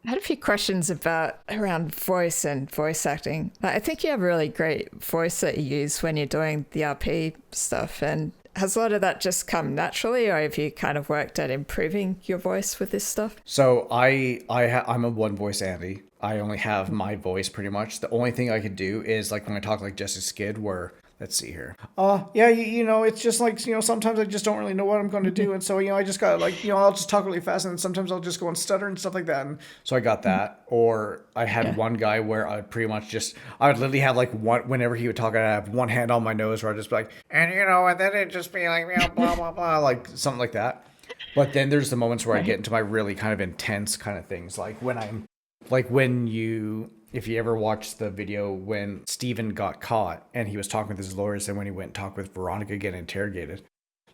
I had a few questions around voice and voice acting. I think you have a really great voice that you use when you're doing the RP stuff. And has a lot of that just come naturally, or have you kind of worked at improving your voice with this stuff? So I'm a one voice Andy. I only have my voice pretty much. The only thing I could do is like when I talk like Jesse Skid, where let's see here. Yeah, you know, it's just like, you know, sometimes I just don't really know what I'm going to do. And so, you know, I just got like, you know, I'll just talk really fast and then sometimes I'll just go and stutter and stuff like that. And so I got that. Or I had one guy where I pretty much I would literally have like whenever he would talk, I'd have one hand on my nose where I'd just be like, and you know, and then it'd just be like, you know, blah, blah, blah, like something like that. But then there's the moments where I get into my really kind of intense kind of things. Like if you ever watched the video when Steven got caught and he was talking with his lawyers, and when he went and talked with Veronica getting interrogated,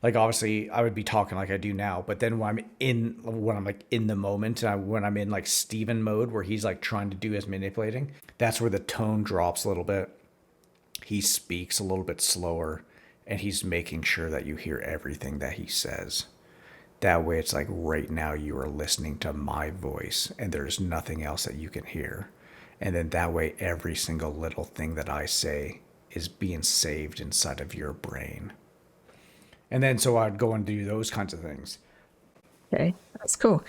like obviously I would be talking like I do now, but then when I'm like in the moment, and when I'm in like Steven mode where he's like trying to do his manipulating, that's where the tone drops a little bit. He speaks a little bit slower and he's making sure that you hear everything that he says. That way it's like right now you are listening to my voice and there's nothing else that you can hear. And then that way, every single little thing that I say is being saved inside of your brain. And then so I'd go and do those kinds of things. Okay, that's cool.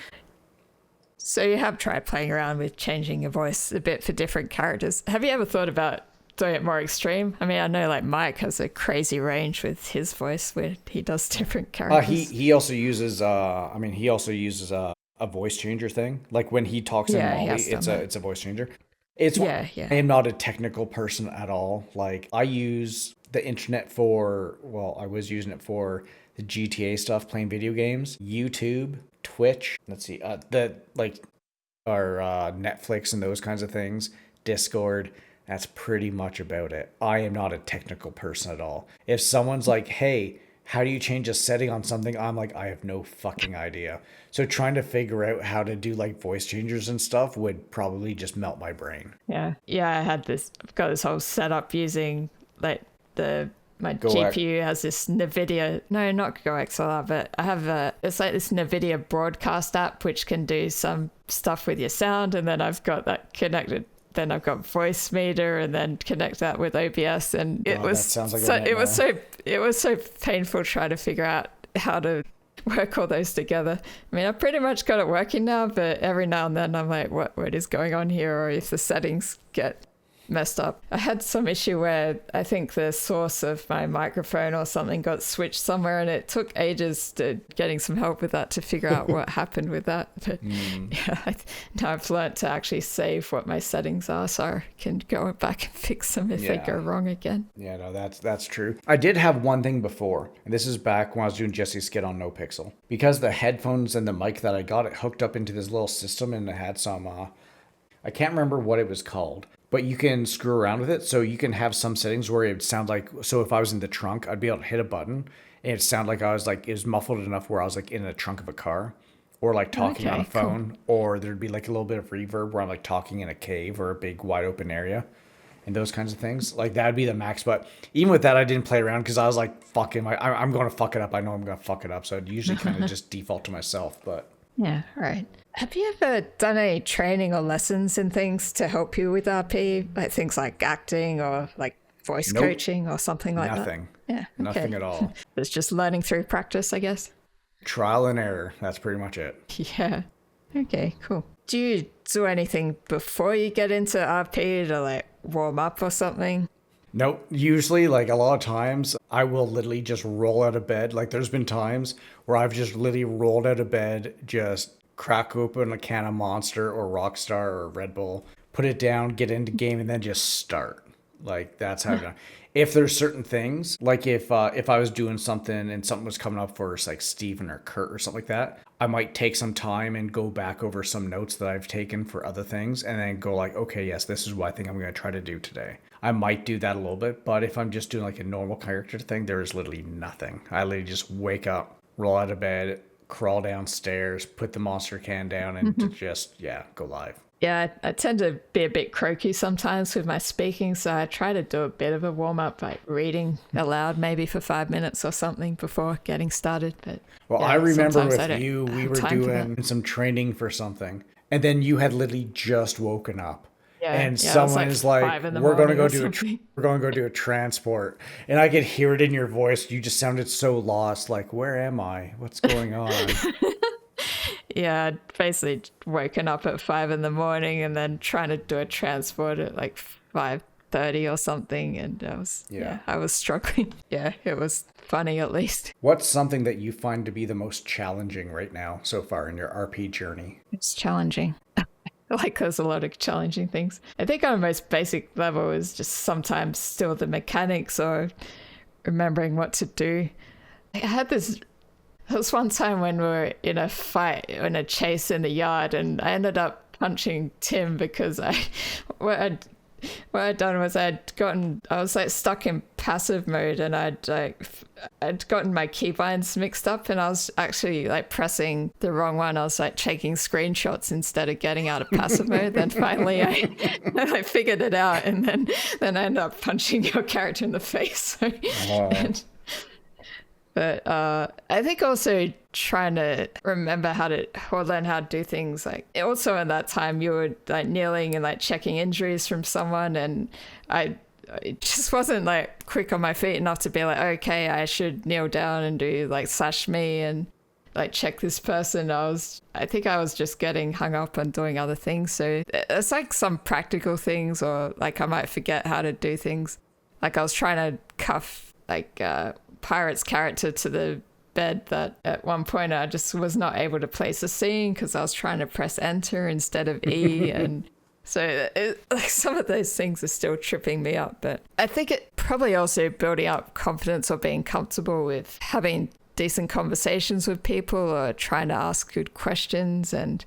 So you have tried playing around with changing your voice a bit for different characters. Have you ever thought about doing it more extreme? I mean, I know like Mike has a crazy range with his voice where he does different characters. He also uses a voice changer thing. Like when he talks in Molly, it's a voice changer. I am not a technical person at all. Like I use the internet I was using it for the GTA stuff, playing video games, YouTube, Twitch. Let's see, our Netflix and those kinds of things, Discord. That's pretty much about it. I am not a technical person at all. If someone's like, hey, how do you change a setting on something? I'm like, I have no fucking idea. So trying to figure out how to do like voice changers and stuff would probably just melt my brain. Yeah. I've got this whole setup using like my GPU has this NVIDIA, no, not GoXLR, but I have it's like this NVIDIA broadcast app, which can do some stuff with your sound. And then I've got that connected. Then I've got voice meter and then connect that with OBS. And it was so painful trying to figure out how to work all those together. I mean, I pretty much got it working now, but every now and then I'm like, what is going on here? Or if the settings get messed up. I had some issue where I think the source of my microphone or something got switched somewhere, and it took ages to getting some help with that to figure out what happened with that. But now I've learned to actually save what my settings are so I can go back and fix them if they go wrong again. Yeah, no, that's true. I did have one thing before, and this is back when I was doing Jesse's skit on NoPixel. Because the headphones and the mic that I got, it hooked up into this little system, and it had some, I can't remember what it was called, but you can screw around with it. So you can have some settings where it would sound like, so if I was in the trunk, I'd be able to hit a button and it sounded like it was muffled enough where I was like in the trunk of a car, or like talking on a phone, or there'd be like a little bit of reverb where I'm like talking in a cave or a big wide open area and those kinds of things. Like that'd be the max. But even with that, I didn't play around because I was like, fucking, I'm going to fuck it up. I know I'm going to fuck it up. So I'd usually kind of just default to myself, but. Yeah, right. Have you ever done any training or lessons in things to help you with RP? Like things like acting or like voice coaching or something like Nothing. that? Yeah. Nothing at all. It's just learning through practice, I guess. Trial and error. That's pretty much it. Yeah. Okay, cool. Do you do anything before you get into RP to like warm up or something? Nope. Usually, like a lot of times, I will literally just roll out of bed. Like there's been times where I've just literally rolled out of bed, just crack open a can of Monster or Rockstar or Red Bull, put it down, get into game, and then just start. Like that's how I've done. If there's certain things, like if I was doing something and something was coming up for like Steven or Kurt or something like that, I might take some time and go back over some notes that I've taken for other things and then go like, okay, yes, this is what I think I'm going to try to do today. I might do that a little bit, but if I'm just doing like a normal character thing, there is literally nothing. I literally just wake up, roll out of bed, crawl downstairs, put the Monster can down, and just, go live. Yeah, I tend to be a bit croaky sometimes with my speaking, so I try to do a bit of a warm-up, like reading aloud maybe for 5 minutes or something before getting started. But I remember with you, we were doing some training for something, and then you had literally just woken up. Yeah, And yeah, it was someone like is like, 5 in the we're going to morning go or do something. we're going to go do a transport. And I could hear it in your voice. You just sounded so lost. Like, where am I? What's going on? Yeah, I'd basically woken up at 5 in the morning and then trying to do a transport at like 5:30 or something, and I was struggling. Yeah, it was funny at least. What's something that you find to be the most challenging right now so far in your RP journey? It's challenging. Like there's a lot of challenging things. I think on a most basic level is just sometimes still the mechanics or remembering what to do. I had this There was one time when we were in a fight, in a chase in the yard, and I ended up punching Tim because what I'd done was I was like stuck in passive mode, and I'd gotten my keybinds mixed up, and I was actually like pressing the wrong one. I was like taking screenshots instead of getting out of passive mode. Then finally I figured it out, and then I ended up punching your character in the face. But I think also trying to remember or learn how to do things. Like also in that time you were like kneeling and like checking injuries from someone, and I just wasn't like quick on my feet enough to be like, okay, I should kneel down and do like slash me and like check this person. I think I was just getting hung up on doing other things. So it's like some practical things, or like I might forget how to do things. Like I was trying to cuff like Pirate's character to the bed that at one point I just was not able to place a scene because I was trying to press enter instead of E. And so like some of those things are still tripping me up. But I think it probably also building up confidence or being comfortable with having decent conversations with people or trying to ask good questions. And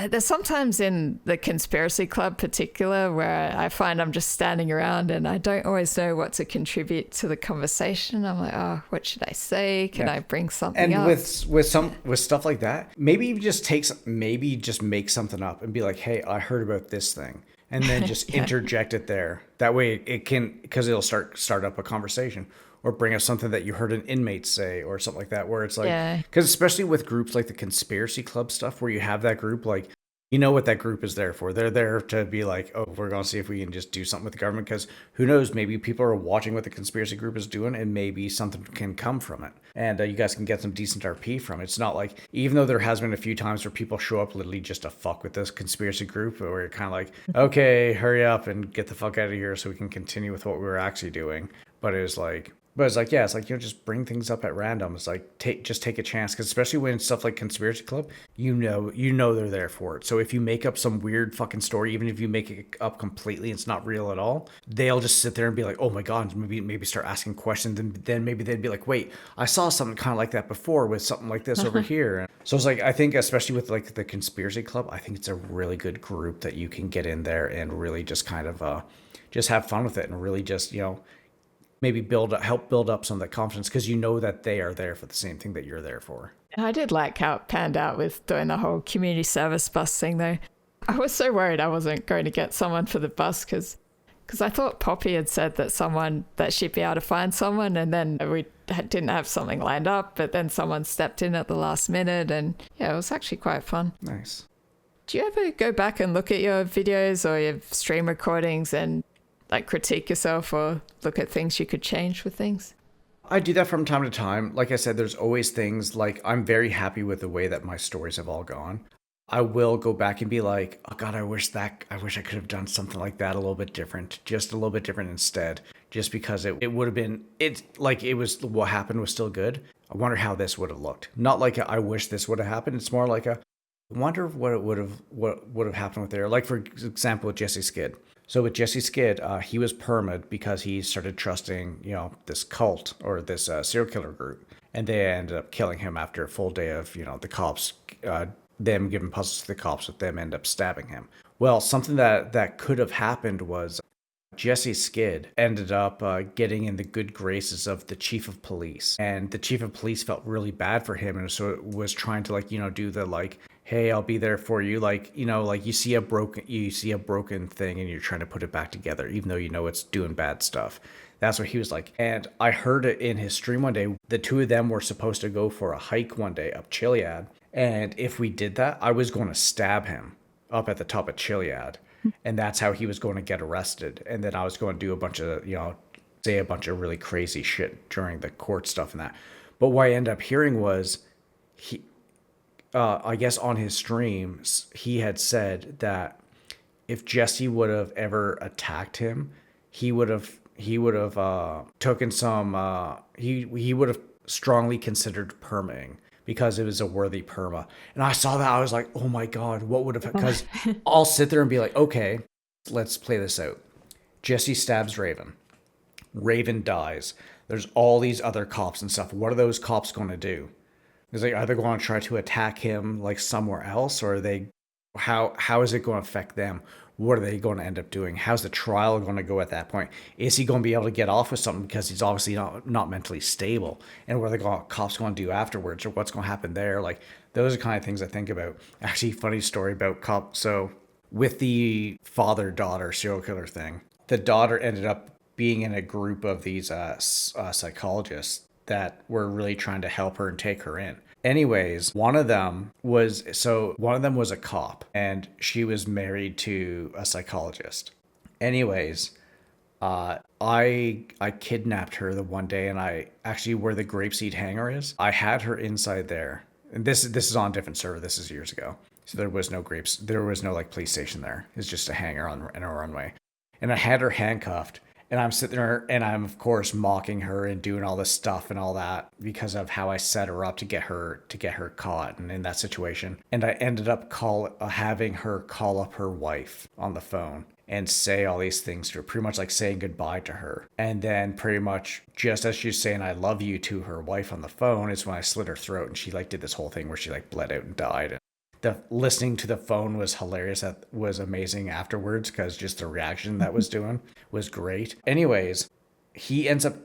there's sometimes in the conspiracy club particular where I find I'm just standing around and I don't always know what to contribute to the conversation. I'm like, oh, what should I say? Can I bring something up? And with stuff like that, maybe just make something up and be like, hey, I heard about this thing. And then just interject it there. That way it can, because it'll start up a conversation. Or bring up something that you heard an inmate say or something like that, where it's like, because especially with groups like the conspiracy club stuff, where you have that group, like, you know what that group is there for. They're there to be like, oh, we're going to see if we can just do something with the government, because who knows, maybe people are watching what the conspiracy group is doing and maybe something can come from it. And you guys can get some decent RP from it. It's not like, even though there has been a few times where people show up literally just to fuck with this conspiracy group, where you're kind of like, okay, hurry up and get the fuck out of here so we can continue with what we were actually doing. But it's like, just bring things up at random. It's like, take a chance. Because especially when stuff like Conspiracy Club, you know they're there for it. So if you make up some weird fucking story, even if you make it up completely, it's not real at all, they'll just sit there and be like, oh my God, maybe start asking questions. And then maybe they'd be like, wait, I saw something kind of like that before with something like this over here. And so it's like, I think especially with like the Conspiracy Club, I think it's a really good group that you can get in there and really just kind of just have fun with it and really just, maybe help build up some of that confidence, because you know that they are there for the same thing that you're there for. I did like how it panned out with doing the whole community service bus thing, though. I was so worried I wasn't going to get someone for the bus because I thought Poppy had said that she'd be able to find someone, and then we didn't have something lined up, but then someone stepped in at the last minute, and yeah, it was actually quite fun. Nice. Do you ever go back and look at your videos or your stream recordings and like critique yourself or look at things you could change with things? I do that from time to time. Like I said, there's always things like, I'm very happy with the way that my stories have all gone. I will go back and be like, oh God, I wish I could have done something like that a little bit different, just a little bit different instead, just because it would have been, what happened was still good. I wonder how this would have looked. Not like I wish this would have happened. It's more like I wonder what would have happened with there. Like for example, with Jesse Skid. So with Jesse Skid, he was perma'd because he started trusting, this cult or this serial killer group. And they ended up killing him after a full day of, the cops, them giving puzzles to the cops, with them end up stabbing him. Well, something that could have happened was Jesse Skid ended up getting in the good graces of the chief of police. And the chief of police felt really bad for him. And so it was trying to do the hey, I'll be there for you. You see a broken thing and you're trying to put it back together, even though it's doing bad stuff. That's what he was like. And I heard it in his stream one day. The two of them were supposed to go for a hike one day up Chiliad. And if we did that, I was going to stab him up at the top of Chiliad. And that's how he was going to get arrested. And then I was going to do a bunch of, say a bunch of really crazy shit during the court stuff and that. But what I ended up hearing was I guess on his streams, he had said that if Jesse would have ever attacked him, he would have taken some, he would have strongly considered permaing because it was a worthy perma. And I saw that, I was like, oh my God, what would have, because I'll sit there and be like, okay, let's play this out. Jesse stabs Raven. Raven dies. There's all these other cops and stuff. What are those cops going to do? Is they either going to try to attack him like somewhere else, or are they, how is it going to affect them? What are they going to end up doing? How's the trial going to go at that point? Is he going to be able to get off with something because he's obviously not mentally stable? And what are the cops going to do afterwards, or what's going to happen there? Like, those are kind of things I think about. Actually, funny story about cops. So with the father-daughter serial killer thing, the daughter ended up being in a group of these psychologists that were really trying to help her and take her in. Anyways, one of them was a cop, and she was married to a psychologist. Anyways, I kidnapped her the one day, and I actually, where the grapeseed hangar is, I had her inside there. And this is on a different server. This is years ago. So there was no like police station there. It's just a hangar in a runway. And I had her handcuffed. And I'm sitting there and I'm, of course, mocking her and doing all this stuff and all that because of how I set her up to get her caught and in that situation. And I ended up having her call up her wife on the phone and say all these things to her, pretty much like saying goodbye to her. And then pretty much just as she's saying I love you to her wife on the phone is when I slit her throat, and she like did this whole thing where she like bled out and died. The listening to the phone was hilarious. That was amazing afterwards because just the reaction that was doing was great. Anyways, he ends up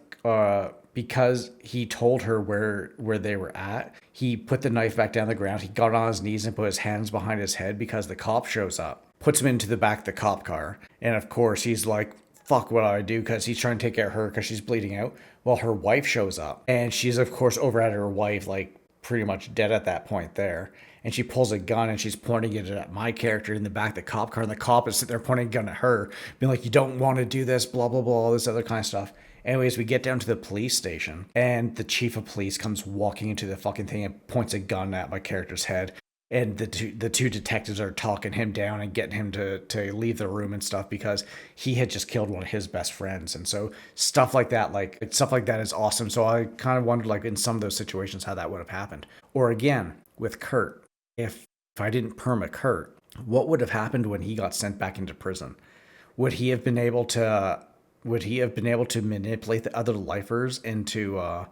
because he told her where they were at. He put the knife back down the ground. He got on his knees and put his hands behind his head because the cop shows up, puts him into the back of the cop car, and of course he's like, fuck, what do I do? Because he's trying to take care of her because she's bleeding out. Well, her wife shows up, and she's of course over at her wife, like pretty much dead at that point there. And she pulls a gun and she's pointing it at my character in the back of the cop car. And the cop is sitting there pointing a gun at her, being like, you don't want to do this, blah, blah, blah, all this other kind of stuff. Anyways, we get down to the police station and the chief of police comes walking into the fucking thing and points a gun at my character's head. And the two detectives are talking him down and getting him to leave the room and stuff because he had just killed one of his best friends. And so stuff like that is awesome. So I kind of wondered, like, in some of those situations, how that would have happened. Or again, with Kurt. If I didn't perma Kurt, what would have happened when he got sent back into prison? Would he have been able to manipulate the other lifers into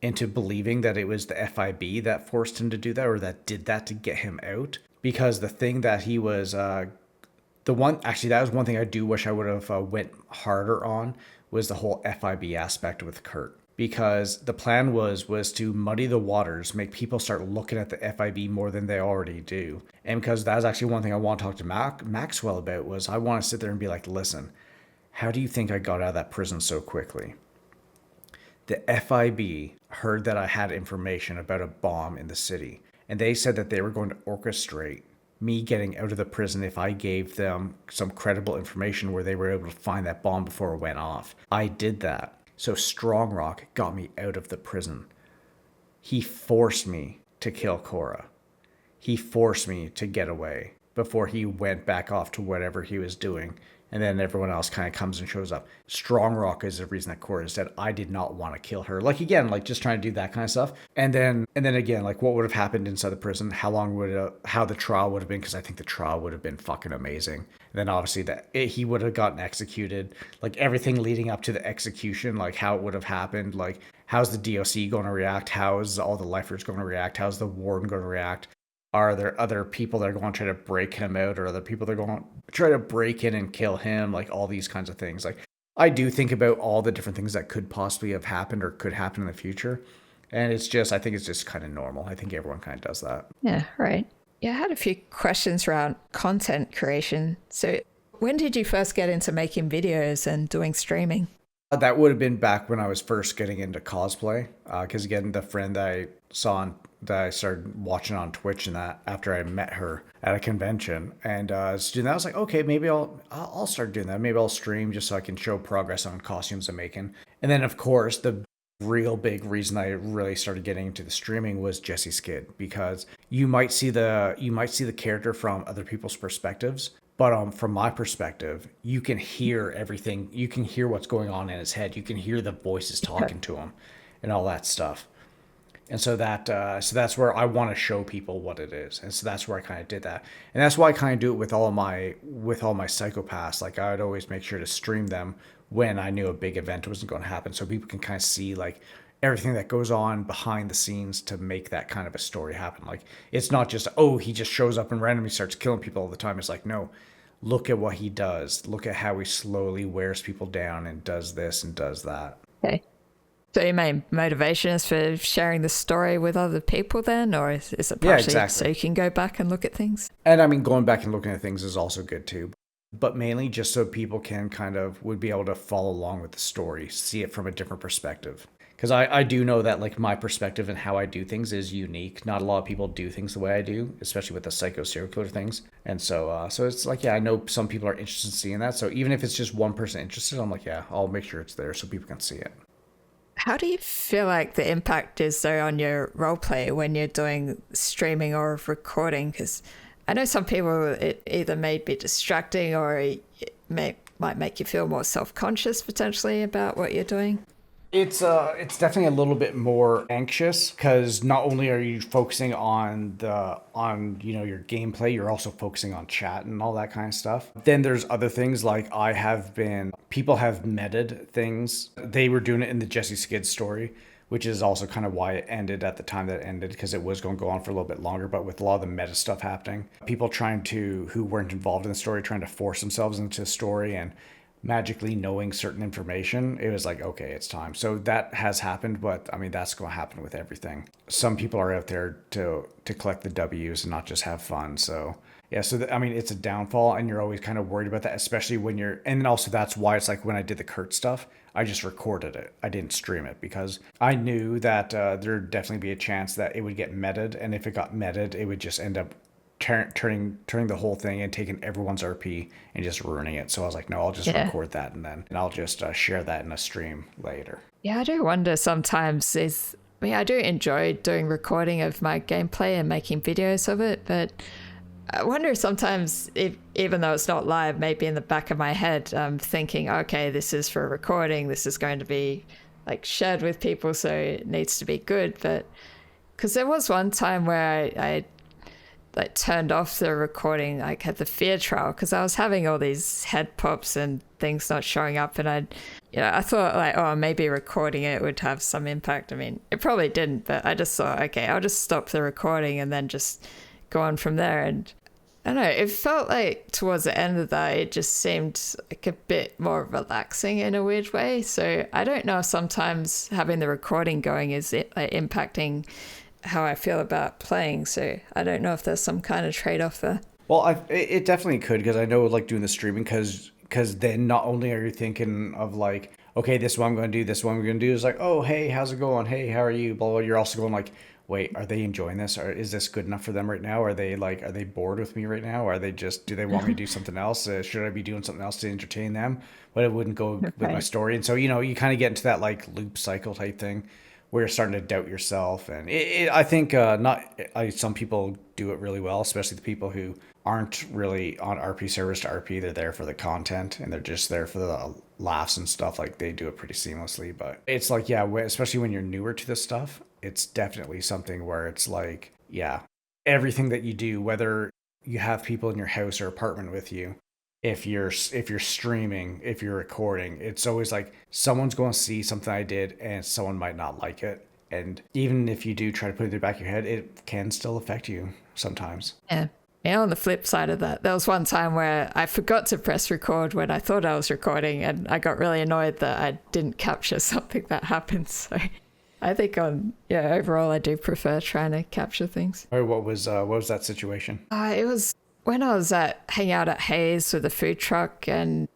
believing that it was the FIB that forced him to do that, or that did that to get him out? Because the thing that he was that was one thing I do wish I would have went harder on, was the whole FIB aspect with Kurt. Because the plan was to muddy the waters, make people start looking at the FIB more than they already do. And because that was actually one thing I want to talk to Maxwell about, was I want to sit there and be like, listen, how do you think I got out of that prison so quickly? The FIB heard that I had information about a bomb in the city, and they said that they were going to orchestrate me getting out of the prison if I gave them some credible information where they were able to find that bomb before it went off. I did that. So Strong Rock got me out of the prison. He forced me to kill Cora. He forced me to get away before he went back off to whatever he was doing. And then everyone else kind of comes and shows up. Strong Rock is the reason that Cora said, I did not want to kill her. Like, again, like just trying to do that kind of stuff. And then again, like what would have happened inside the prison? How the trial would have been? Because I think the trial would have been fucking amazing. And then obviously he would have gotten executed. Like everything leading up to the execution, like how it would have happened. Like how's the DOC going to react? How's all the lifers going to react? How's the warden going to react? Are there other people that are going to try to break him out, or other people that are going to try to break in and kill him? Like all these kinds of things. Like I do think about all the different things that could possibly have happened or could happen in the future. And I think it's just kind of normal. I think everyone kind of does that. Yeah, right. Yeah, I had a few questions around content creation. So when did you first get into making videos and doing streaming? That would have been back when I was first getting into cosplay. Because again, the friend that I saw that I started watching on Twitch and that after I met her at a convention. And I was doing that. I was like, okay, maybe I'll start doing that. Maybe I'll stream just so I can show progress on costumes I'm making. And then of course the real big reason I really started getting into the streaming was Jesse Skid, because you might see the character from other people's perspectives, but from my perspective, you can hear everything. You can hear what's going on in his head. You can hear the voices talking to him and all that stuff. And so that's where I want to show people what it is. And so that's where I kind of did that. And that's why I kind of do it with all my psychopaths. Like I would always make sure to stream them when I knew a big event wasn't going to happen, so people can kind of see like everything that goes on behind the scenes to make that kind of a story happen. Like it's not just, oh, he just shows up and randomly starts killing people all the time. It's like, no, look at what he does. Look at how he slowly wears people down and does this and does that. Okay. So your main motivation is for sharing the story with other people then, or is it partially so you can go back and look at things? And I mean, going back and looking at things is also good too, but mainly just so people can would be able to follow along with the story, see it from a different perspective. Because I do know that like my perspective and how I do things is unique. Not a lot of people do things the way I do, especially with the psycho serial killer things. And so it's like, yeah, I know some people are interested in seeing that. So even if it's just one person interested, I'm like, yeah, I'll make sure it's there so people can see it. How do you feel like the impact is though on your roleplay when you're doing streaming or recording? Because I know some people, it either may be distracting or it might make you feel more self-conscious potentially about what you're doing. It's definitely a little bit more anxious because not only are you focusing on your gameplay, you're also focusing on chat and all that kind of stuff. Then there's other things like people have meted things. They were doing it in the Jesse Skid story, which is also kind of why it ended at the time that it ended, because it was going to go on for a little bit longer, but with a lot of the meta stuff happening, people who weren't involved in the story trying to force themselves into the story and magically knowing certain information, it was like, okay, it's time. So that has happened, but I mean, that's going to happen with everything. Some people are out there to collect the W's and not just have fun. So yeah, I mean, it's a downfall and you're always kind of worried about that, especially when and then also that's why it's like when I did the Kurt stuff, I just recorded it. I didn't stream it because I knew that there'd definitely be a chance that it would get meted. And if it got meted, it would just end up turning the whole thing and taking everyone's RP and just ruining it. So I was like, no, I'll just record that and I'll just share that in a stream later. Yeah, I do wonder sometimes I do enjoy doing recording of my gameplay and making videos of it, but I wonder sometimes if, even though it's not live, maybe in the back of my head, I'm thinking, okay, this is for recording. This is going to be like shared with people, so it needs to be good. But because there was one time where I like turned off the recording, like at the Fÿrr trial, because I was having all these head pops and things not showing up, and I thought like, oh, maybe recording it would have some impact. I mean, it probably didn't, but I just thought, okay, I'll just stop the recording and then just go on from there. And I don't know, it felt like towards the end of that, it just seemed like a bit more relaxing in a weird way. So I don't know if sometimes having the recording going is like impacting how I feel about playing. So I don't know if there's some kind of trade-off there. Well, it definitely could, because I know like doing the streaming, because then not only are you thinking of like, okay, this is what I'm going to do, this is what I'm going to do. It's like, oh, hey, how's it going? Hey, how are you? Blah, blah. You're also going like, wait, are they enjoying this? Or is this good enough for them right now? Are they bored with me right now? Or do they want me to do something else? Should I be doing something else to entertain them? But it wouldn't go with my story. And so, you kind of get into that like loop cycle type thing where you're starting to doubt yourself. And I think some people do it really well, especially the people who aren't really on RP servers to RP. They're there for the content and they're just there for the laughs and stuff. Like they do it pretty seamlessly. But it's like, yeah, especially when you're newer to this stuff, it's definitely something where it's like, yeah, everything that you do, whether you have people in your house or apartment with you, if you're streaming, if you're recording, it's always like someone's going to see something I did and someone might not like it. And even if you do try to put it in the back of your head, it can still affect you sometimes. Yeah. Yeah, on the flip side of that, there was one time where I forgot to press record when I thought I was recording, and I got really annoyed that I didn't capture something that happened. So I think overall I do prefer trying to capture things. Or what was that situation? It was when I was hanging out at Hayes with a food truck, and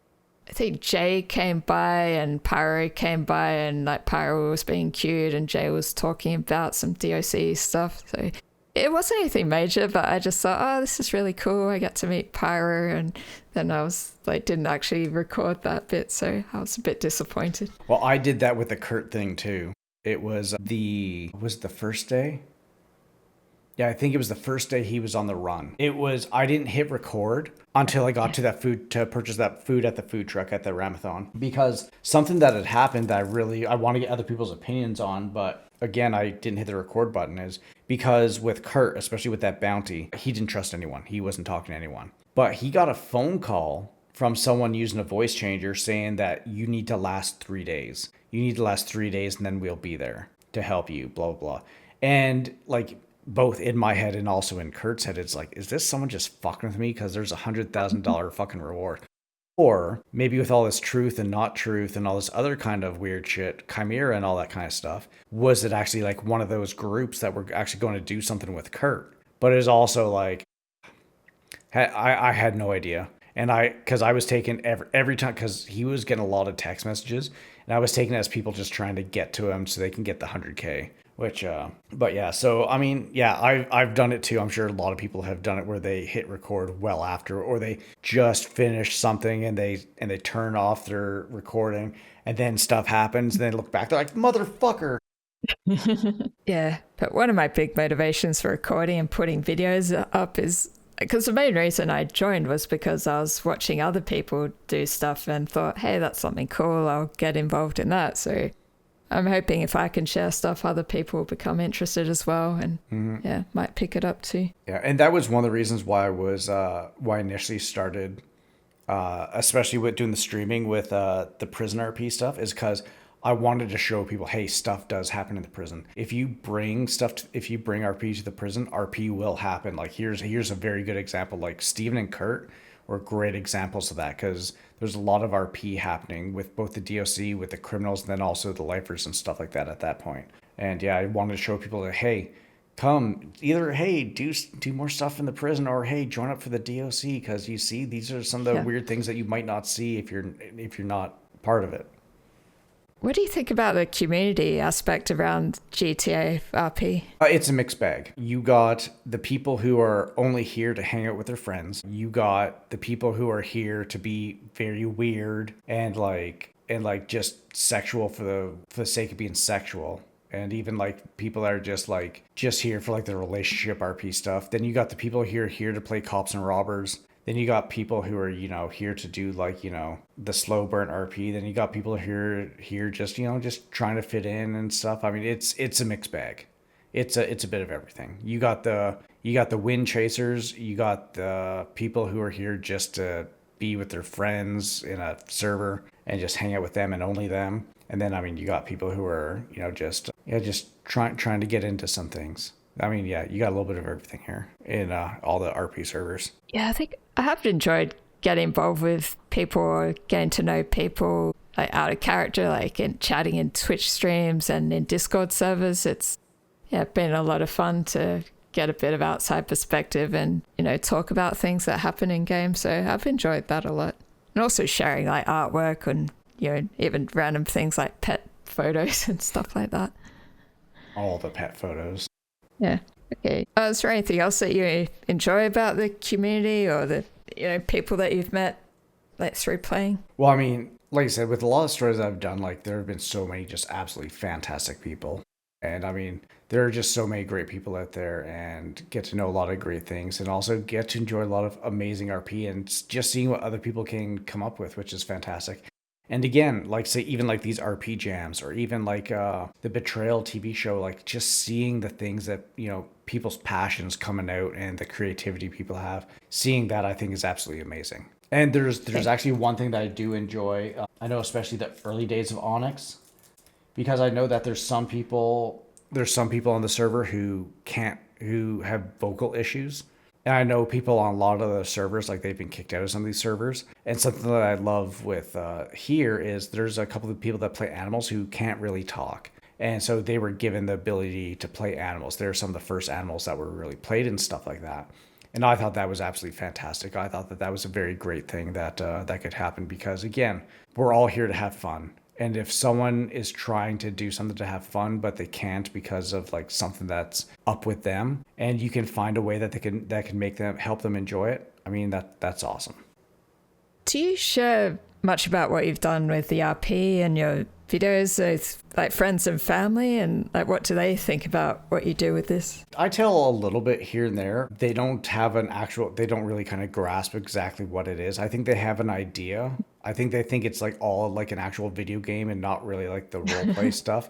I think Jay came by and Pyro came by, and like Pyro was being queued and Jay was talking about some DOC stuff. So it wasn't anything major, but I just thought, oh, this is really cool. I got to meet Pyro, and then I was like, didn't actually record that bit, so I was a bit disappointed. Well, I did that with the Kurt thing too. It was the first day? Yeah, I think it was the first day he was on the run. I didn't hit record until I got to purchase that food at the food truck at the Ramathon. Because something that had happened that I want to get other people's opinions on, but again, I didn't hit the record button, is because with Kurt, especially with that bounty, he didn't trust anyone. He wasn't talking to anyone. But he got a phone call from someone using a voice changer saying that you need to last 3 days. You need to last 3 days and then we'll be there to help you, blah, blah, blah. And like, both in my head and also in Kurt's head, it's like, is this someone just fucking with me because there's $100,000 fucking reward? Or maybe with all this truth and not truth and all this other kind of weird shit, Chimera and all that kind of stuff, was it actually like one of those groups that were actually going to do something with Kurt? But it's also like, I had no idea. And because I was taking every time, because he was getting a lot of text messages, and I was taking it as people just trying to get to him so they can get the 100K. Which, but yeah, so I mean, yeah, I've done it too. I'm sure a lot of people have done it where they hit record well after, or they just finish something and they turn off their recording, and then stuff happens, and they look back, they're like, motherfucker. Yeah, but one of my big motivations for recording and putting videos up is because the main reason I joined was because I was watching other people do stuff and thought, hey, that's something cool, I'll get involved in that. So I'm hoping if I can share stuff, other people will become interested as well, and yeah, might pick it up too. Yeah, and that was one of the reasons why I initially started, especially with doing the streaming with the prison RP stuff, is because I wanted to show people, hey, stuff does happen in the prison. If you bring RP to the prison, RP will happen. Like here's a very good example. Like Steven and Kurt were great examples of that, because there's a lot of RP happening with both the DOC, with the criminals, and then also the lifers and stuff like that at that point. And yeah, I wanted to show people that, hey, come, either, hey, do more stuff in the prison, or hey, join up for the DOC, because you see, these are some of the weird things that you might not see if you're not part of it. What do you think about the community aspect around GTARP? It's a mixed bag. You got the people who are only here to hang out with their friends. You got the people who are here to be very weird and just sexual for the sake of being sexual. And even like people that are just here for like the relationship RP stuff. Then you got the people here to play cops and robbers. Then you got people who are, here to do the slow burn RP. Then you got people here just, just trying to fit in and stuff. I mean, it's a mixed bag. It's a bit of everything. You got the win chasers. You got the people who are here just to be with their friends in a server and just hang out with them and only them. And then, I mean, you got people who are, just trying to get into some things. I mean, yeah, you got a little bit of everything here in all the RP servers. Yeah, I think I have enjoyed getting involved with people or getting to know people like out of character, like in chatting in Twitch streams and in Discord servers. It's been a lot of fun to get a bit of outside perspective and, talk about things that happen in games. So I've enjoyed that a lot. And also sharing like artwork and, even random things like pet photos and stuff like that. All the pet photos. Yeah. Okay. Is there anything else that you enjoy about the community or the people that you've met through playing? Well, I mean, like I said, with a lot of stories I've done, there have been so many just absolutely fantastic people. And I mean, there are just so many great people out there, and get to know a lot of great things, and also get to enjoy a lot of amazing RP and just seeing what other people can come up with, which is fantastic. And again, say even these RP jams, or even the Betrayal TV show, just seeing the things that, people's passions coming out and the creativity people have, seeing that I think is absolutely amazing. And there's actually one thing that I do enjoy. I know especially the early days of Onyx, because I know that there's some people on the server who have vocal issues. And I know people on a lot of the servers, they've been kicked out of some of these servers. And something that I love with here is there's a couple of people that play animals who can't really talk. And so they were given the ability to play animals. They're some of the first animals that were really played and stuff like that. And I thought that was absolutely fantastic. I thought that was a very great thing that could happen because, again, we're all here to have fun. And if someone is trying to do something to have fun, but they can't because of like something that's up with them, and you can find a way that can make them help them enjoy it, I mean, that's awesome. Do you share much about what you've done with the RP and your videos with like friends and family, and like what do they think about what you do with this? I tell a little bit here and there. They don't really kind of grasp exactly what it is. I think they have an idea. I think they think it's like all like an actual video game and not really like the role play stuff.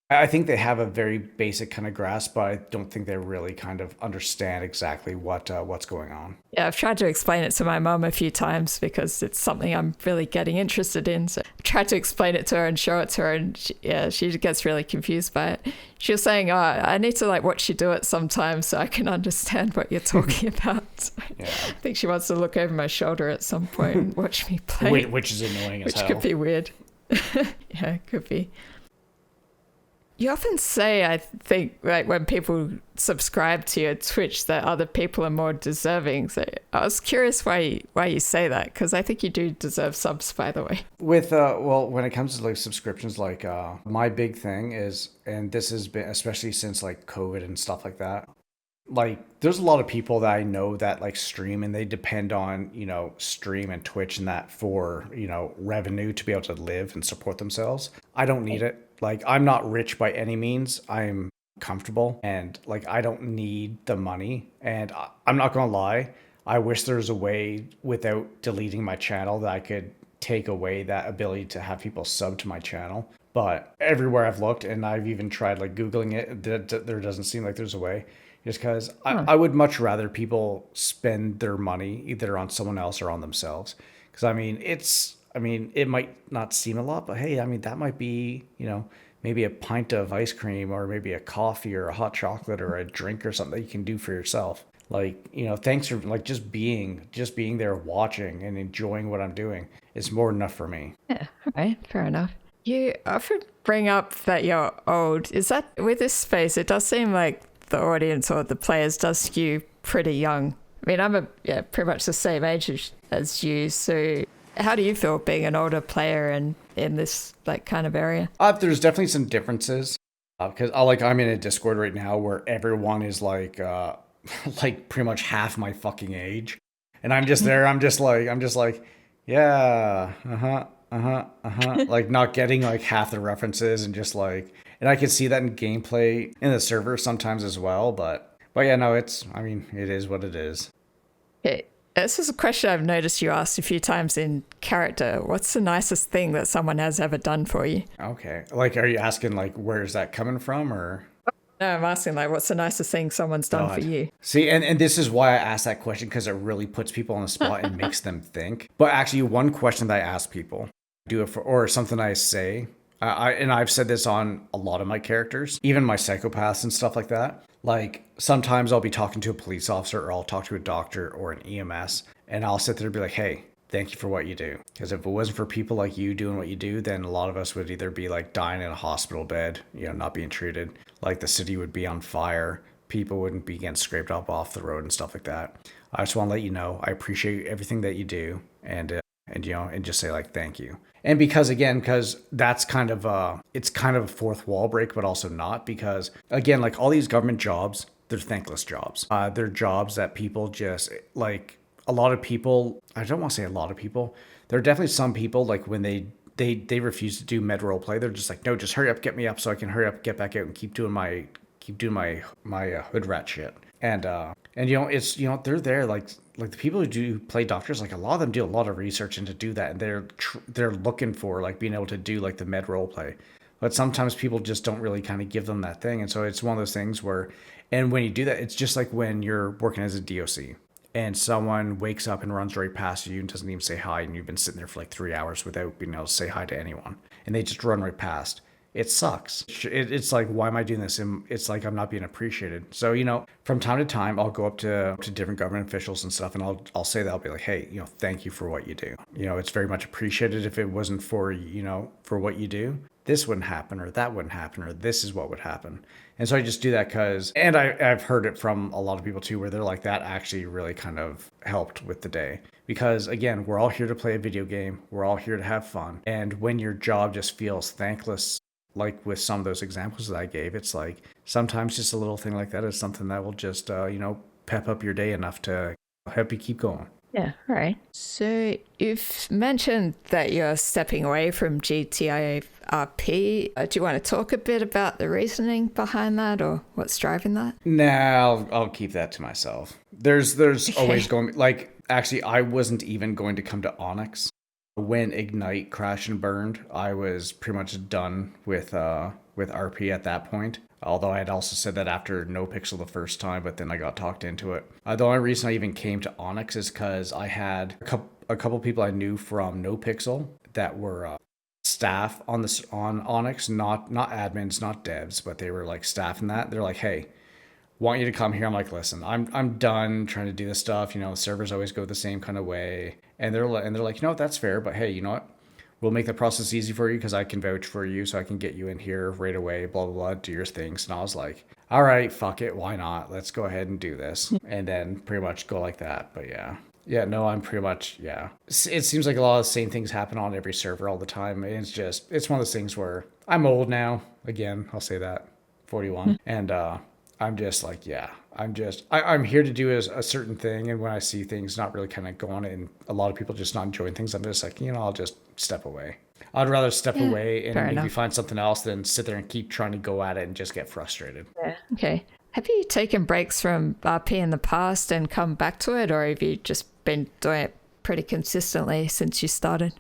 I think they have a very basic kind of grasp, but I don't think they really kind of understand exactly what's going on. Yeah, I've tried to explain it to my mum a few times because it's something I'm really getting interested in. So I tried to explain it to her and show it to her, and she gets really confused by it. She was saying, "Oh, I need to like watch you do it sometimes so I can understand what you're talking about." Yeah. I think she wants to look over my shoulder at some point and watch me play. Which is annoying as hell. Which could be weird. Yeah, it could be. You often say, I think, like when people subscribe to your Twitch, that other people are more deserving. So I was curious why you say that, because I think you do deserve subs, by the way. With when it comes to like subscriptions, like my big thing is, and this has been especially since like COVID and stuff like that. Like there's a lot of people that I know that like stream and they depend on, stream and Twitch and that for, revenue to be able to live and support themselves. I don't need it. Like I'm not rich by any means. I'm comfortable and like I don't need the money. And I'm not gonna lie, I wish there was a way without deleting my channel that I could take away that ability to have people sub to my channel. But everywhere I've looked, and I've even tried like Googling it, there doesn't seem like there's a way. Just because I would much rather people spend their money either on someone else or on themselves. Because it might not seem a lot, but hey, that might be, maybe a pint of ice cream or maybe a coffee or a hot chocolate or a drink or something that you can do for yourself. Like, thanks for like just being there watching and enjoying what I'm doing. It's more than enough for me. Yeah, all right, fair enough. You often bring up that you're old. Is that with this space? It does seem like the audience or the players does skew pretty young. I mean, I'm pretty much the same age as you. So how do you feel being an older player and in this like kind of area? There's definitely some differences because I'm in a Discord right now where everyone is like like pretty much half my fucking age, and I'm just there. I'm just like, yeah, like not getting like half the references and just like. And I can see that in gameplay in the server sometimes as well, but yeah, no, it is what it is. Okay, this is a question I've noticed you asked a few times in character. What's the nicest thing that someone has ever done for you? Okay, like, are you asking like where's that coming from, or? No, I'm asking like what's the nicest thing someone's done for you? See, and this is why I asked that question, because it really puts people on the spot and makes them think. But actually, one question that I ask people, or something I say. I've said this on a lot of my characters, even my psychopaths and stuff like that. Like sometimes I'll be talking to a police officer or I'll talk to a doctor or an EMS and I'll sit there and be like, hey, thank you for what you do. Because if it wasn't for people like you doing what you do, then a lot of us would either be like dying in a hospital bed, not being treated. Like the city would be on fire. People wouldn't be getting scraped up off the road and stuff like that. I just want to let you know, I appreciate everything that you do. And just say like, thank you. And because that's kind of it's kind of a fourth wall break, but also not, because again, like all these government jobs, they're thankless jobs. They're jobs that people just like, a lot of people, I don't want to say a lot of people. There are definitely some people like when they refuse to do med role play, they're just like, no, just hurry up, get me up so I can hurry up, get back out and keep doing my hood rat shit. And it's, they're there like the people who do play doctors, like a lot of them do a lot of research into do that. And they're looking for like being able to do like the med role play. But sometimes people just don't really kind of give them that thing. And so it's one of those things where, and when you do that, it's just like when you're working as a DOC and someone wakes up and runs right past you and doesn't even say hi. And you've been sitting there for like 3 hours without being able to say hi to anyone. And they just run right past. It sucks. It's like, why am I doing this? And it's like, I'm not being appreciated. So, from time to time, I'll go up to different government officials and stuff, and I'll say that. I'll be like, hey, thank you for what you do. It's very much appreciated. If it wasn't for, for what you do, this wouldn't happen or that wouldn't happen or this is what would happen. And so I just do that because, and I've heard it from a lot of people too, where they're like, that actually really kind of helped with the day. Because again, we're all here to play a video game. We're all here to have fun. And when your job just feels thankless, like with some of those examples that I gave, it's like sometimes just a little thing like that is something that will just, pep up your day enough to help you keep going. Yeah, right. So you've mentioned that you're stepping away from GTARP. Do you want to talk a bit about the reasoning behind that or what's driving that? Nah, I'll keep that to myself. There's always going, like, actually, I wasn't even going to come to Onyx. When Ignite crashed and burned, I was pretty much done with RP at that point. Although I had also said that after NoPixel the first time, but then I got talked into it. The only reason I even came to Onyx is because I had a couple people I knew from NoPixel that were staff on Onyx, not admins, not devs, but they were like staff in that. They're like, hey, want you to come here. I'm like, listen, I'm done trying to do this stuff. The servers always go the same kind of way. And they're like, that's fair, but hey, you know what? We'll make the process easy for you because I can vouch for you, so I can get you in here right away, blah, blah, blah, do your things. And I was like, all right, fuck it, why not? Let's go ahead and do this. And then pretty much go like that. But yeah. Yeah, no, I'm pretty much, yeah. It seems like a lot of the same things happen on every server all the time. It's one of those things where I'm old now. Again, I'll say that, 41. And I'm just like, yeah, I'm here to do a certain thing. And when I see things not really kind of going and a lot of people just not enjoying things, I'm just like, I'll just step away. I'd rather step away and maybe find something else than sit there and keep trying to go at it and just get frustrated. Yeah. Okay. Have you taken breaks from RP in the past and come back to it, or have you just been doing it pretty consistently since you started?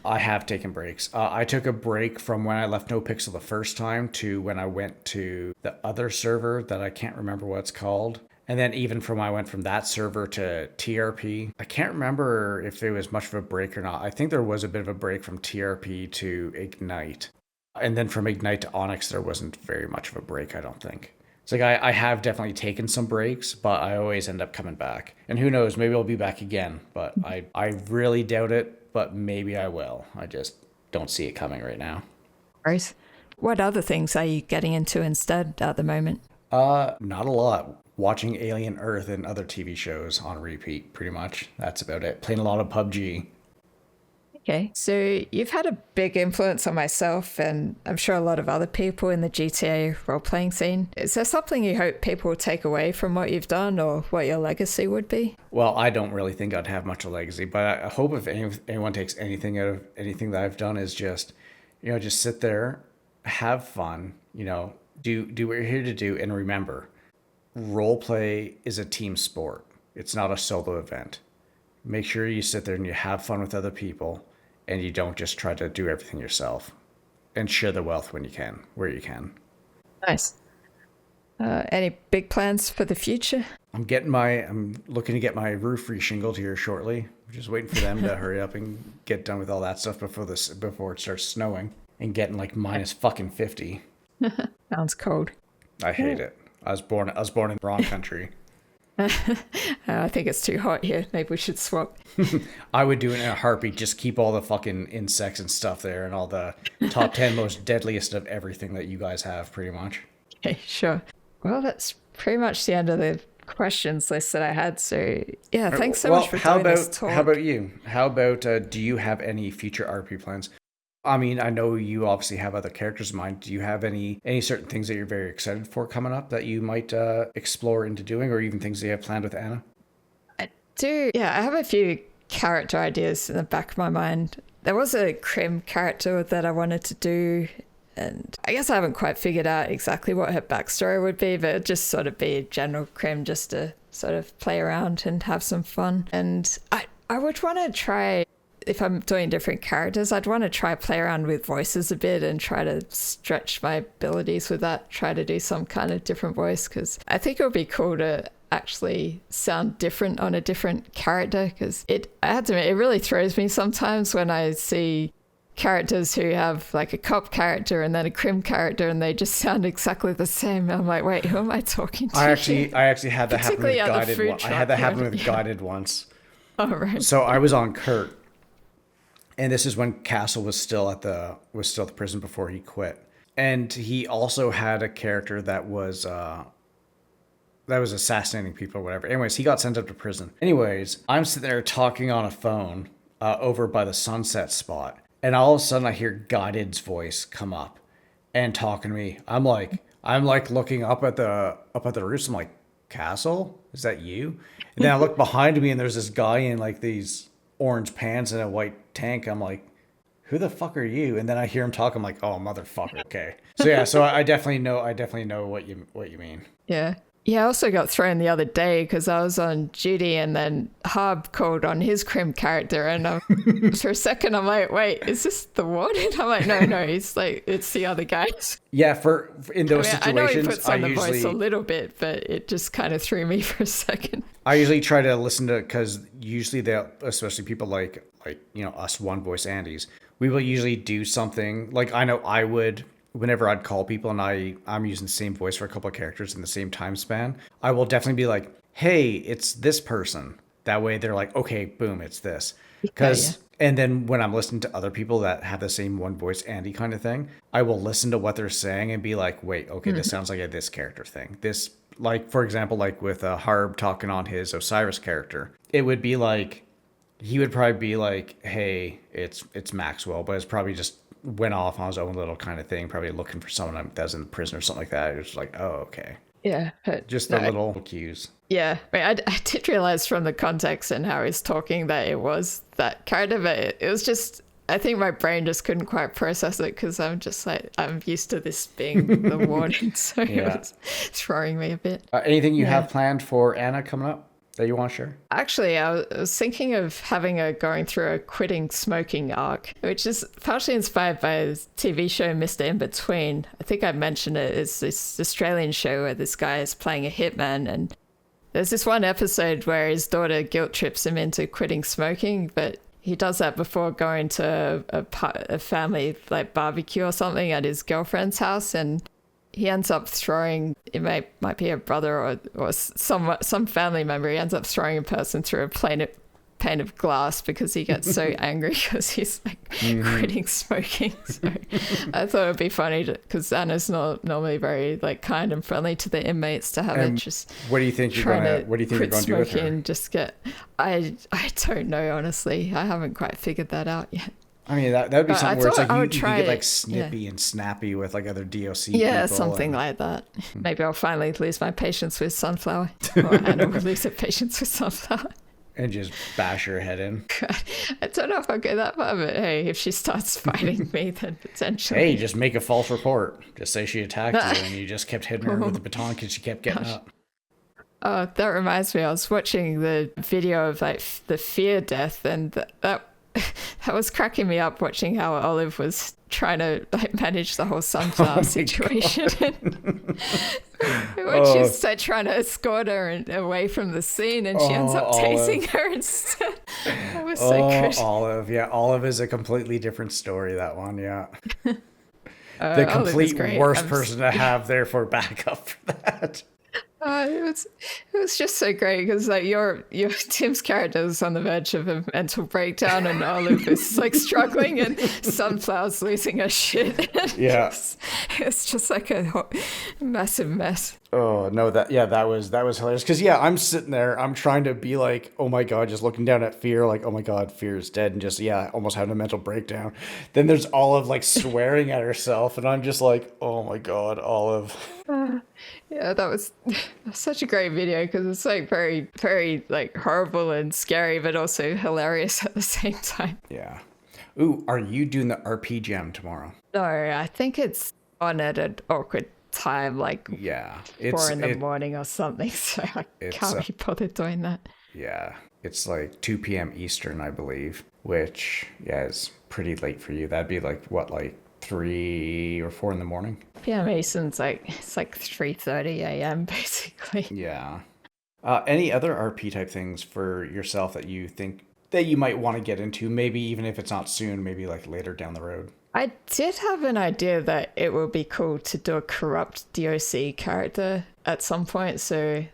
I have taken breaks. I took a break from when I left NoPixel the first time to when I went to the other server that I can't remember what it's called. And then even I went from that server to TRP. I can't remember if there was much of a break or not. I think there was a bit of a break from TRP to Ignite. And then from Ignite to Onyx, there wasn't very much of a break, I don't think. It's like I have definitely taken some breaks, but I always end up coming back. And who knows, maybe I'll be back again. But I really doubt it, but maybe I will. I just don't see it coming right now. Right. What other things are you getting into instead at the moment? Not a lot. Watching Alien Earth and other TV shows on repeat, pretty much. That's about it. Playing a lot of PUBG. Okay, so you've had a big influence on myself and I'm sure a lot of other people in the GTA role-playing scene. Is there something you hope people will take away from what you've done or what your legacy would be? Well, I don't really think I'd have much of a legacy, but I hope if anyone takes anything out of anything that I've done is just sit there, have fun, do what you're here to do, and remember, roleplay is a team sport. It's not a solo event. Make sure you sit there and you have fun with other people and you don't just try to do everything yourself, and share the wealth when you can, where you can. Nice. Any big plans for the future? I'm looking to get my roof reshingled here shortly. I'm just waiting for them to hurry up and get done with all that stuff before it starts snowing and getting like minus fucking 50. Sounds cold. I hate it. I was born in the wrong country. I think it's too hot here. Maybe we should swap. I would do it in a heartbeat. Just keep all the fucking insects and stuff there and all the top 10 most deadliest of everything that you guys have, pretty much. Okay, sure. Well, that's pretty much the end of the questions list that I had. So, yeah, thanks so much for doing this talk. How about you? How about, do you have any future RP plans? I mean, I know you obviously have other characters in mind. Do you have any certain things that you're very excited for coming up that you might explore into doing, or even things that you have planned with Anna? I do. Yeah, I have a few character ideas in the back of my mind. There was a Crim character that I wanted to do, and I guess I haven't quite figured out exactly what her backstory would be, but it'd just sort of be a general Crim just to sort of play around and have some fun. And I would want to try... If I'm doing different characters, I'd want to try play around with voices a bit and try to stretch my abilities with that, try to do some kind of different voice, because I think it would be cool to actually sound different on a different character, because I have to admit, it really throws me sometimes when I see characters who have like a cop character and then a Crim character and they just sound exactly the same. I'm like, wait, who am I talking to? I actually had that happen with Guided. I had that happen with Guided once. Oh, right. So I was on Kurt. And this is when Castle was still at the prison before he quit. And he also had a character that was assassinating people or whatever. Anyways, he got sent up to prison. Anyways, I'm sitting there talking on a phone over by the sunset spot, and all of a sudden I hear Guided's voice come up and talking to me. I'm like looking up at the roof. I'm like, Castle, is that you? And then I look behind me, and there's this guy in like these orange pants and a white tank. I'm like, who the fuck are you? And then I hear him talk. I'm like, oh, motherfucker. Okay. So yeah, so I definitely know what you mean. Yeah. Yeah, I also got thrown the other day because I was on duty, and then Harb called on his crim character, and for a second I'm like, wait, is this the warden? I'm like, no, he's like, it's the other guys. Yeah, for in those situations, I know he puts on the voice a little bit, but it just kind of threw me for a second. I usually try to listen to, because usually especially people like us one voice Andys, we will usually do something like, I know I would. Whenever I'd call people and I'm using the same voice for a couple of characters in the same time span, I will definitely be like, hey, it's this person. That way they're like, okay, boom, it's this. And then when I'm listening to other people that have the same one voice Andy kind of thing, I will listen to what they're saying and be like, wait, okay, this sounds like a this character thing. This, like, for example, like with Harb talking on his Osiris character, it would be like, he would probably be like, hey, it's Maxwell, but it's probably just went off on his own little kind of thing, probably looking for someone that was in prison or something like that. It was like, oh, okay. Yeah. Just the little cues. Yeah. I did realize from the context and how he's talking that it was that character, but it was just, I think my brain just couldn't quite process it because I'm just like, I'm used to this being the warden, so it was throwing me a bit. Anything you have planned for Anna coming up that you want to share? Actually, I was thinking of going through a quitting smoking arc, which is partially inspired by a TV show, Mr. In Between. I think I mentioned it. It's this Australian show where this guy is playing a hitman, and there's this one episode where his daughter guilt trips him into quitting smoking, but he does that before going to a family like barbecue or something at his girlfriend's house, and he ends up throwing, it might be a brother or some family member, he ends up throwing a person through a pane of glass because he gets so angry because he's like quitting smoking. So I thought it'd be funny because Anna's not normally very like kind and friendly to the inmates, to have it just what do you think you're gonna do with her? And just get, I don't know, honestly. I haven't quite figured that out yet. I mean, that would be something where it's like you get like snippy and snappy with like other DOC people. Yeah, something like that. Maybe I'll finally lose my patience with Sunflower. Or Anna will lose her patience with Sunflower. And just bash her head in. I don't know if I'll go that far, but hey, if she starts fighting me, then potentially. Hey, just make a false report. Just say she attacked you and you just kept hitting her with the baton because she kept getting up. Oh, that reminds me. I was watching the video of like the Fÿrr death, and that was cracking me up, watching how Olive was trying to like manage the whole Sunflower situation. When she's like, trying to escort her away from the scene, and she ends up tasing her instead. That was so good. Olive. Yeah, Olive is a completely different story, that one, yeah. The complete worst person to have there for backup for that. It was just so great because like your Tim's character is on the verge of a mental breakdown, and Olive is like struggling, and Sunflower's losing her shit. Yeah, it's just like a massive mess. Oh no, that was hilarious because I'm sitting there, I'm trying to be like, oh my god, just looking down at Fÿrr, like, oh my god, Fÿrr is dead, and just almost having a mental breakdown. Then there's Olive like swearing at herself, and I'm just like, oh my god, Olive. Yeah, that was such a great video because it's like very, very like horrible and scary, but also hilarious at the same time. Yeah. Ooh, are you doing the RP Jam tomorrow? No, I think it's on at an awkward time, like 4 in the morning or something, so I can't be bothered doing that. Yeah, it's like 2 p.m. Eastern, I believe, which is pretty late for you. That'd be like what, like 3 or 4 in the morning? PM Eastern's like, it's like 3:30 a.m. basically. Yeah. Any other RP type things for yourself that you think that you might want to get into, maybe even if it's not soon, maybe like later down the road? I did have an idea that it would be cool to do a corrupt DOC character at some point, so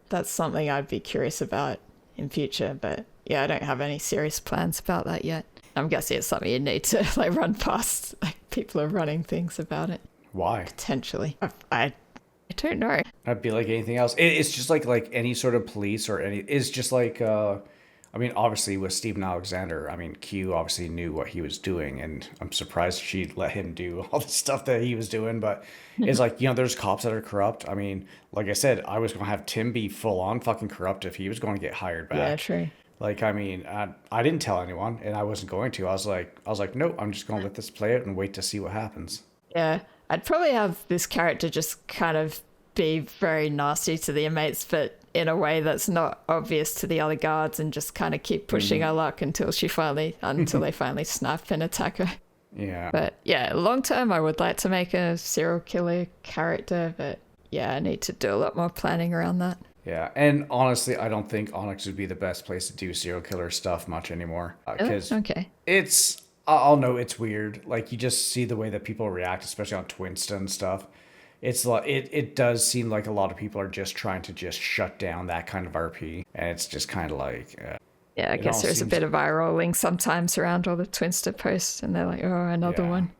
that's something I'd be curious about in future, but yeah, I don't have any serious plans about that yet. I'm guessing it's something you need to like run past. Like people are running things about it. Why? Potentially. I don't know. I'd be like anything else. It's just like any sort of police or any. It's just like. I mean, obviously with Stephen Alexander, I mean, Q obviously knew what he was doing, and I'm surprised she'd let him do all the stuff that he was doing. But it's like, there's cops that are corrupt. I mean, like I said, I was going to have Tim be full on fucking corrupt if he was going to get hired back. Yeah, true. Like, I mean, I didn't tell anyone, and I wasn't going to. I was like, no, I'm just going to let this play out and wait to see what happens. Yeah, I'd probably have this character just kind of be very nasty to the inmates, but in a way that's not obvious to the other guards, and just kind of keep pushing her luck until they finally snap and attack her. Yeah. But yeah, long term, I would like to make a serial killer character, but yeah, I need to do a lot more planning around that. Yeah, and honestly, I don't think Onyx would be the best place to do serial killer stuff much anymore. Because okay. I'll know it's weird. Like, you just see the way that people react, especially on Twinsta and stuff. It's like it does seem like a lot of people are just trying to just shut down that kind of RP, and it's just kind of like yeah, I guess there's a bit of eye rolling sometimes around all the Twinsta posts, and they're like, oh, another one.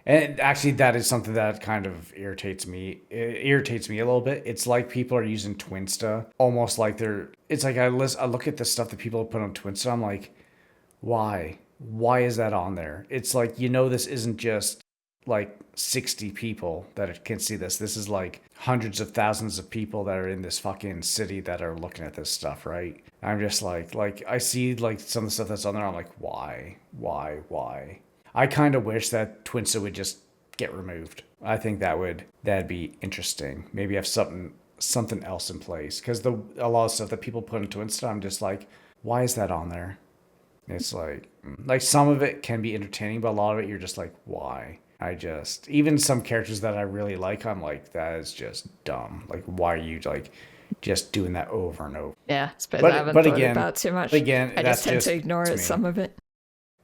And actually, that is something that kind of irritates me. It irritates me a little bit. It's like people are using Twinsta almost like it's like I look at the stuff that people put on Twinsta. I'm like, why? Why is that on there? It's like, this isn't just like 60 people that can see this. This is like hundreds of thousands of people that are in this fucking city that are looking at this stuff, right? I'm just like I see like some of the stuff that's on there. I'm like, why? I kind of wish that Twinsta would just get removed. I think that'd be interesting. Maybe have something else in place, because a lot of stuff that people put on Twinsta, I'm just like, why is that on there? It's like some of it can be entertaining, but a lot of it you're just like, why? Even some characters that I really like, I'm like, that is just dumb. Like, why are you like just doing that over and over? Yeah, I suppose I haven't thought about too much. Again, I just tend to ignore some of it.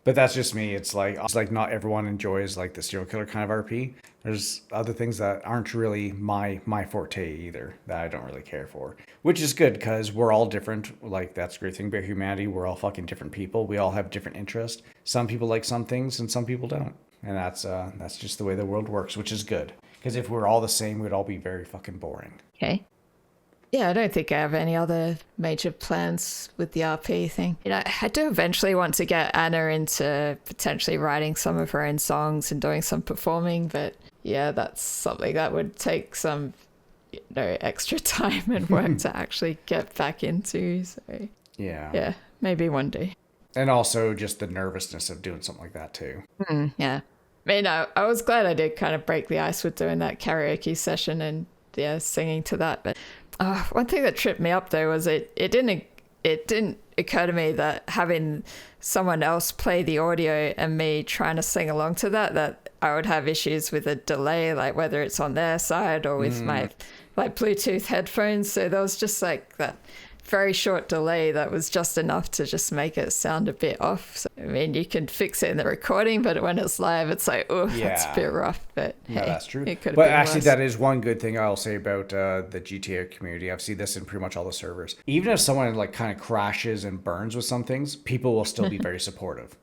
But that's just me. It's like not everyone enjoys like the serial killer kind of RP. There's other things that aren't really my forte either, that I don't really care for. Which is good, because we're all different. Like, that's a great thing about humanity. We're all fucking different people. We all have different interests. Some people like some things and some people don't. And that's just the way the world works, which is good. Because if we're all the same, we'd all be very fucking boring. Okay. Yeah, I don't think I have any other major plans with the RP thing. I do eventually want to get Anna into potentially writing some of her own songs and doing some performing, but yeah, that's something that would take some, extra time and work to actually get back into. So yeah, maybe one day. And also just the nervousness of doing something like that too. Yeah. I mean, I was glad I did kind of break the ice with doing that karaoke session and singing to that. But one thing that tripped me up though was it didn't occur to me that having someone else play the audio and me trying to sing along to that I would have issues with a delay, like whether it's on their side or with my like Bluetooth headphones. So there was just like that very short delay that was just enough to just make it sound a bit off. So, I mean, you can fix it in the recording, but when it's live, it's like, that's a bit rough. But no, that's true. It could have but been actually, worse. That is one good thing I'll say about the GTA community. I've seen this in pretty much all the servers. Even if someone like kind of crashes and burns with some things, people will still be very supportive.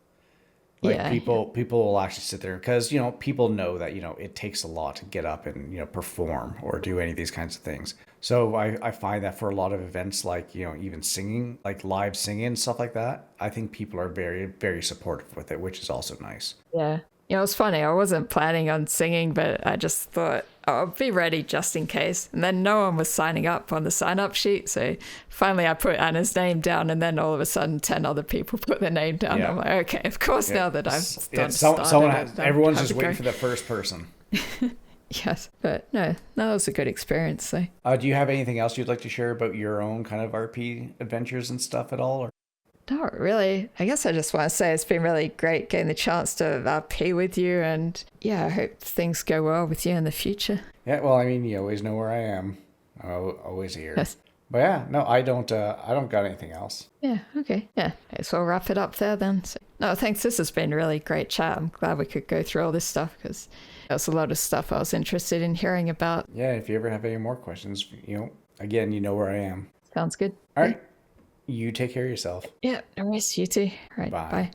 Like people will actually sit there, because people know that it takes a lot to get up and perform or do any of these kinds of things. So I find that for a lot of events, like even singing, like live singing and stuff like that, I think people are very, very supportive with it, which is also nice. Yeah. It was funny. I wasn't planning on singing, but I just thought, I'll be ready just in case. And then no one was signing up on the sign-up sheet. So finally I put Anna's name down, and then all of a sudden 10 other people put their name down. Yeah. I'm like, okay, of course now that I've done everyone's just waiting for the first person. Yes, but no, that was a good experience. So. Do you have anything else you'd like to share about your own kind of RP adventures and stuff at all? Or? Not really. I guess I just want to say it's been really great getting the chance to RP with you, and yeah, I hope things go well with you in the future. Yeah, well, I mean, you always know where I am. I'm always here. Yes. But yeah, no, I don't got anything else. Yeah, okay. Yeah, so we'll wrap it up there then. So, no, thanks. This has been a really great chat. I'm glad we could go through all this stuff, because there was a lot of stuff I was interested in hearing about. Yeah, if you ever have any more questions, again, you know where I am. Sounds good. All right. You take care of yourself. Yeah, no worries. You too. All right, bye.